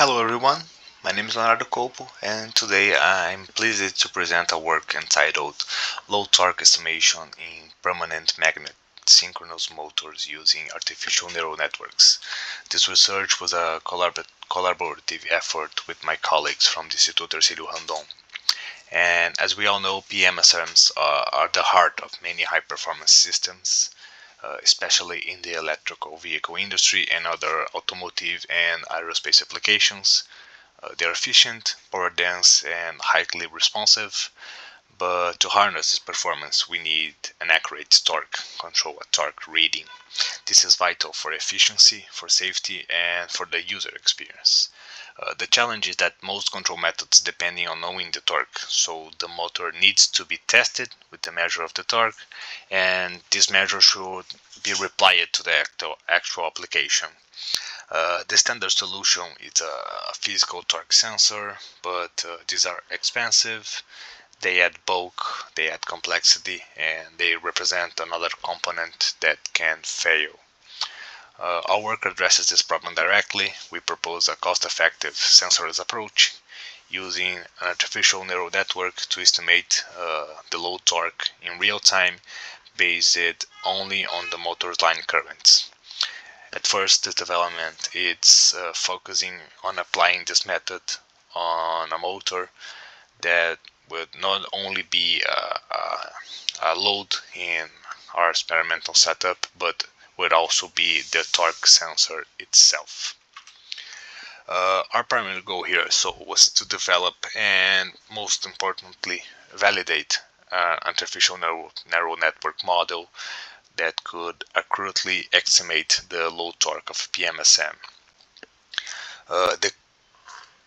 Hello everyone, my name is Leonardo Copo and today I'm pleased to present a work entitled Low Torque Estimation in Permanent Magnet Synchronous Motors Using Artificial Neural Networks. This research was a collaborative effort with my colleagues from the Instituto Ercílio Randon. And as we all know, PMSMs are the heart of many high-performance systems, especially in the electrical vehicle industry and other automotive and aerospace applications. They're efficient, power dense, and highly responsive. But to harness this performance, we need an accurate torque control, a torque reading. This is vital for efficiency, for safety, and for the user experience. The challenge is that most control methods depending on knowing the torque, so the motor needs to be tested with the measure of the torque, and this measure should be applied to the actual application. The standard solution is a physical torque sensor, but these are expensive. They add bulk, they add complexity, and they represent another component that can fail. Our work addresses this problem directly. We propose a cost-effective sensorless approach using an artificial neural network to estimate the load torque in real time based only on the motor's line currents. At first, this development is focusing on applying this method on a motor that would not only be a load in our experimental setup, but would also be the torque sensor itself. Our primary goal here was to develop and most importantly validate an artificial neural network model that could accurately estimate the load torque of PMSM. The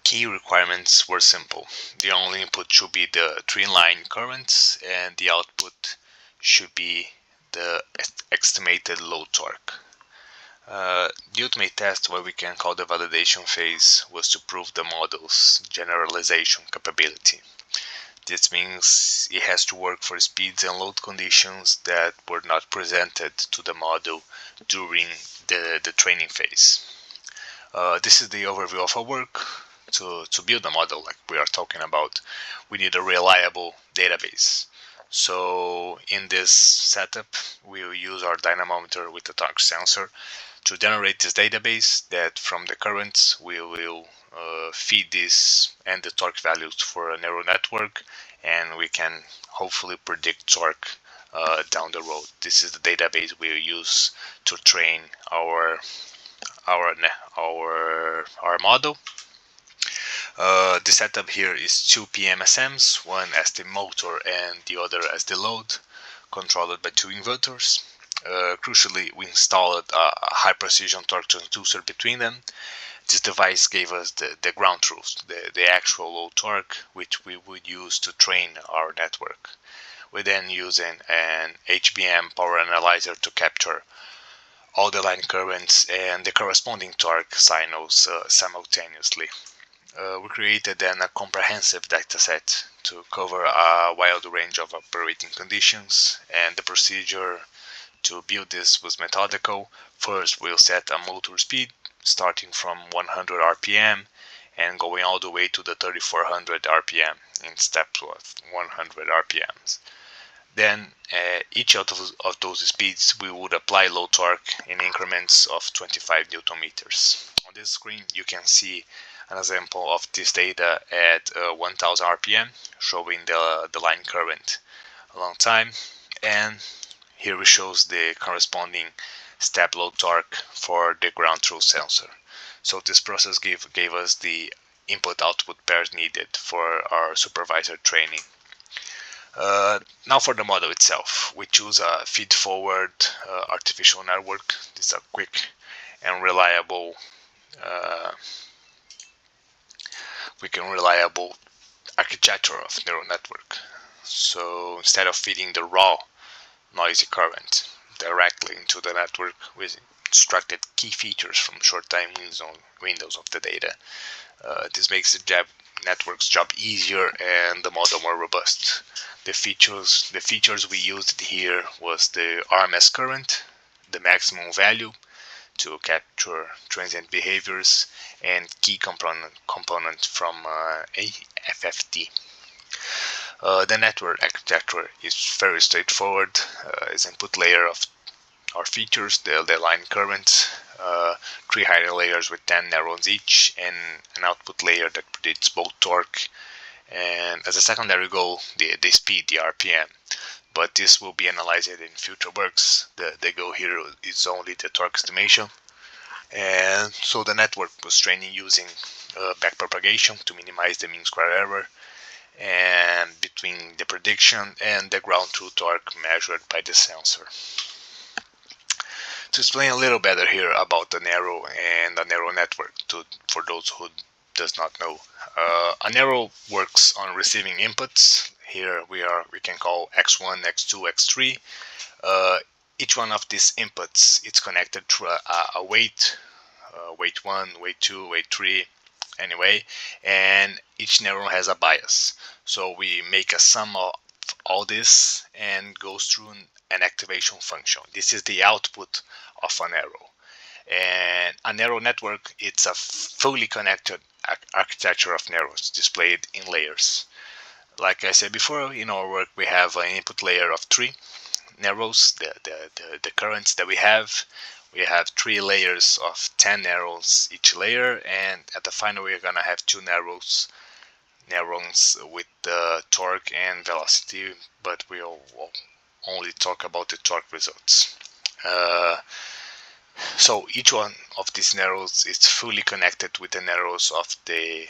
key requirements were simple. The only input should be the tree-line currents and the output should be the estimated load torque. The ultimate test, what we can call the validation phase, was to prove the model's generalization capability. This means it has to work for speeds and load conditions that were not presented to the model during the training phase. This is the overview of our work. To build a model like we are talking about, we need a reliable database. So in this setup, we will use our dynamometer with the torque sensor to generate this database that from the currents we will feed this and the torque values for a neural network, and we can hopefully predict torque down the road. This is the database we will use to train our model. The setup here is two PMSMs, one as the motor and the other as the load, controlled by two inverters. Crucially, we installed a high precision torque transducer between them. This device gave us the ground truth, the actual load torque, which we would use to train our network. We then use an HBM power analyzer to capture all the line currents and the corresponding torque signals simultaneously. We created then a comprehensive dataset to cover a wide range of operating conditions, and the procedure to build this was methodical. First, we'll set a motor speed starting from 100 RPM and going all the way to the 3400 RPM in steps of 100 RPMs. Then each of those speeds we would apply load torque in increments of 25 Newton meters. On this screen you can see an example of this data at 1000 RPM, showing the line current a long time, and here it shows the corresponding step load torque for the ground truth sensor. So this process gave us the input-output pairs needed for our supervisor training. Now for the model itself, we choose a feed-forward artificial network. This is a quick and reliable architecture of neural network. So instead of feeding the raw noisy current directly into the network, we extracted key features from short-time windows of the data. This makes the network's job easier and the model more robust. The features we used here was the RMS current, the maximum value to capture transient behaviors and key component from a FFT. The network architecture is very straightforward. Its input layer of our features, the line currents, 3 higher layers with 10 neurons each, and an output layer that predicts both torque and, as a secondary goal, the speed, the RPM. But this will be analyzed in future works. The goal here is only the torque estimation. And so the network was trained using backpropagation to minimize the mean square error and between the prediction and the ground truth torque measured by the sensor. To explain a little better here about the narrow and the narrow network, for those who does not know, a narrow works on receiving inputs. Here we can call x1, x2, x3. Each one of these inputs is connected through a weight, weight 1, weight 2, weight 3, anyway, and each neuron has a bias. So we make a sum of all this and goes through an activation function. This is the output of an arrow. And a neural network, it's a fully connected architecture of neurons displayed in layers. Like I said before, in our work we have an input layer of 3 neurons, the currents that we have. We have 3 layers of 10 neurons each layer, and at the final we're gonna have 2 neurons with the torque and velocity, but we'll only talk about the torque results. So each one of these neurons is fully connected with the neurons of the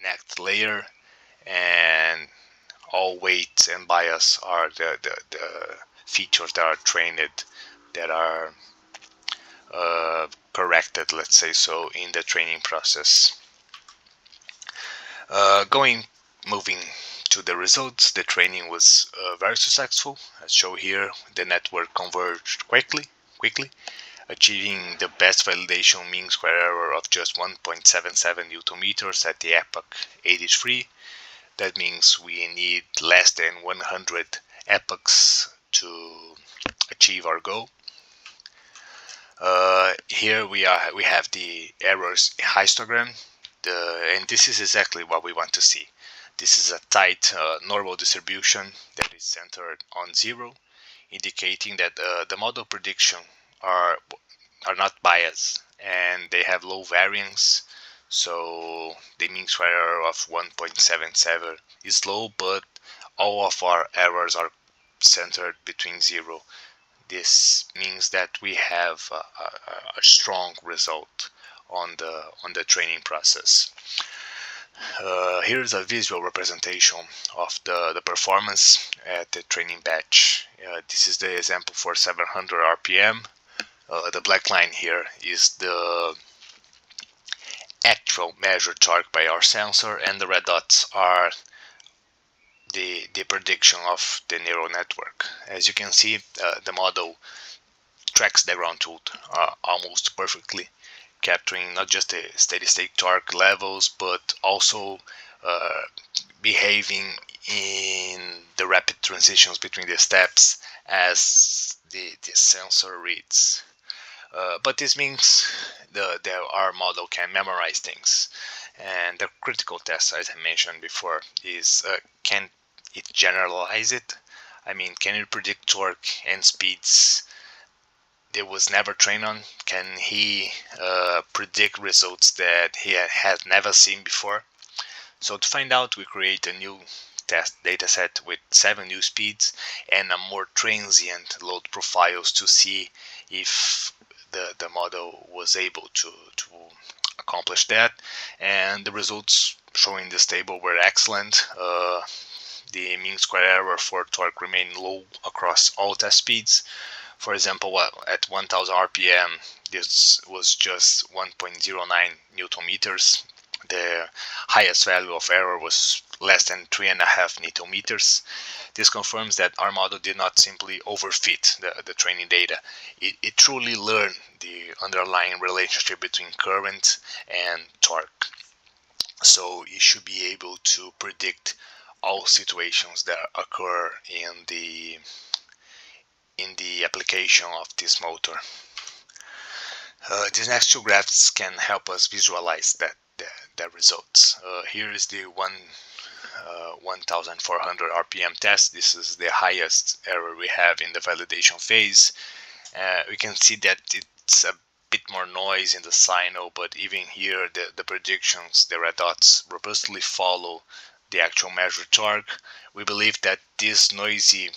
next layer, and all weight and bias are the features that are trained, that are corrected, let's say so, in the training process. Moving to the results, the training was very successful. As shown here, the network converged quickly, achieving the best validation mean square error of just 1.77 Newton meters at the epoch 83. That means we need less than 100 epochs to achieve our goal. Here we have the errors histogram, and this is exactly what we want to see. This is a tight normal distribution that is centered on 0, indicating that the model prediction are not biased and they have low variance. So the mean square error of 1.77 is low, but all of our errors are centered between 0. This means that we have a strong result on the training process. Here's a visual representation of the performance at the training batch. This is the example for 700 RPM. The black line here is the actual measured torque by our sensor, and the red dots are the prediction of the neural network. As you can see, the model tracks the ground truth almost perfectly, capturing not just the steady-state torque levels, but also behaving in the rapid transitions between the steps as the sensor reads. But this means our model can memorize things. And the critical test, as I mentioned before, is can it generalize it? I mean, can it predict torque and speeds it was never trained on? Can he predict results that he had never seen before? So to find out, we create a new test dataset with 7 new speeds and a more transient load profiles to see if the model was able to accomplish that. And the results shown in this table were excellent. The mean square error for torque remained low across all test speeds. For example, at 1000 RPM, this was just 1.09 Newton meters. The highest value of error was less than 3.5 Newton meters. This confirms that our model did not simply overfit the training data. It truly learned the underlying relationship between current and torque. So it should be able to predict all situations that occur in the application of this motor. These next two graphs can help us visualize the results. Here is the 1400 RPM test. This is the highest error we have in the validation phase. We can see that it's a bit more noise in the signal, but even here the predictions, the red dots, robustly follow the actual measured torque. We believe that this noisy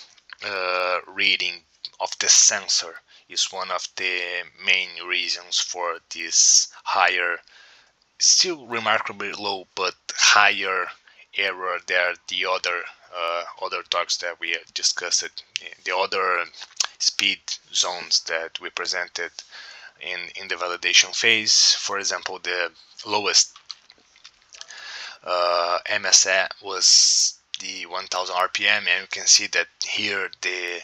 reading of the sensor is one of the main reasons for this higher, still remarkably low, but higher error than the other torques that we discussed, the other speed zones that we presented in the validation phase. For example, the lowest MSA was the 1000 RPM, and you can see that here the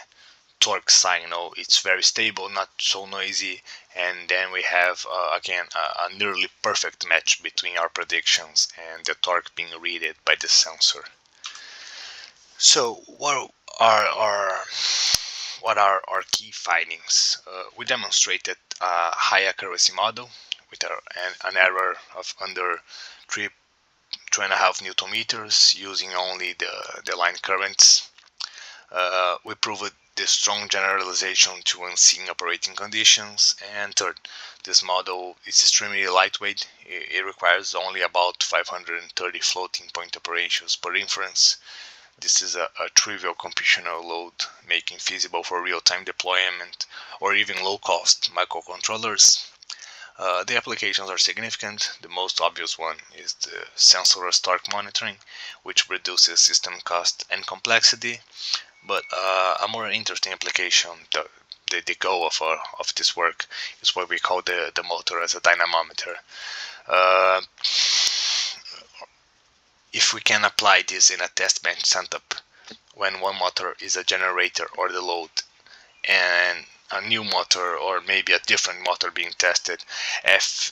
torque signal, it's very stable, not so noisy, and then we have again a nearly perfect match between our predictions and the torque being read by the sensor. So what are our key findings? We demonstrated a high accuracy model with an error of under 3.5 Newton meters using only the line currents. We proved the strong generalization to unseen operating conditions. And third, this model is extremely lightweight. It requires only about 530 floating point operations per inference. This is a trivial computational load, making feasible for real-time deployment or even low-cost microcontrollers. The applications are significant. The most obvious one is the sensor torque monitoring, which reduces system cost and complexity. But a more interesting application, the goal of this work, is what we call the motor as a dynamometer. If we can apply this in a test bench setup, when one motor is a generator or the load, and a new motor or maybe a different motor being tested,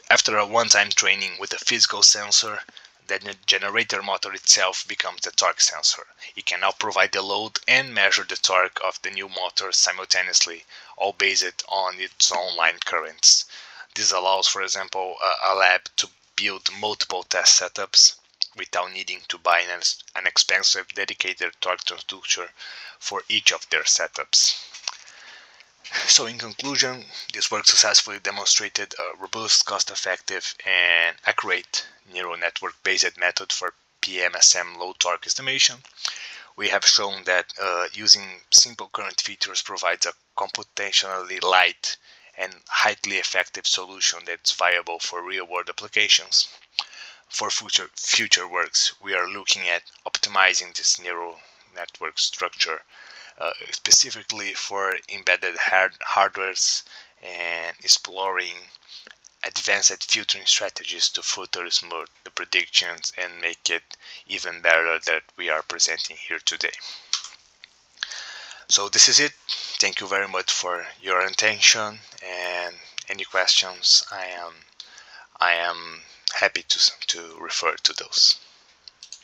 after a one-time training with a physical sensor, then the generator motor itself becomes the torque sensor. It can now provide the load and measure the torque of the new motor simultaneously, all based on its own line currents. This allows, for example, a lab to build multiple test setups without needing to buy an expensive dedicated torque transducer for each of their setups. So in conclusion, this work successfully demonstrated a robust, cost-effective, and accurate neural network-based method for PMSM low torque estimation. We have shown that using simple current features provides a computationally light and highly effective solution that's viable for real-world applications. For future works, we are looking at optimizing this neural network structure specifically for embedded hardwares and exploring advanced filtering strategies to further smooth the predictions and make it even better that we are presenting here today. So this is it. Thank you very much for your attention, and any questions, I am happy to refer to those.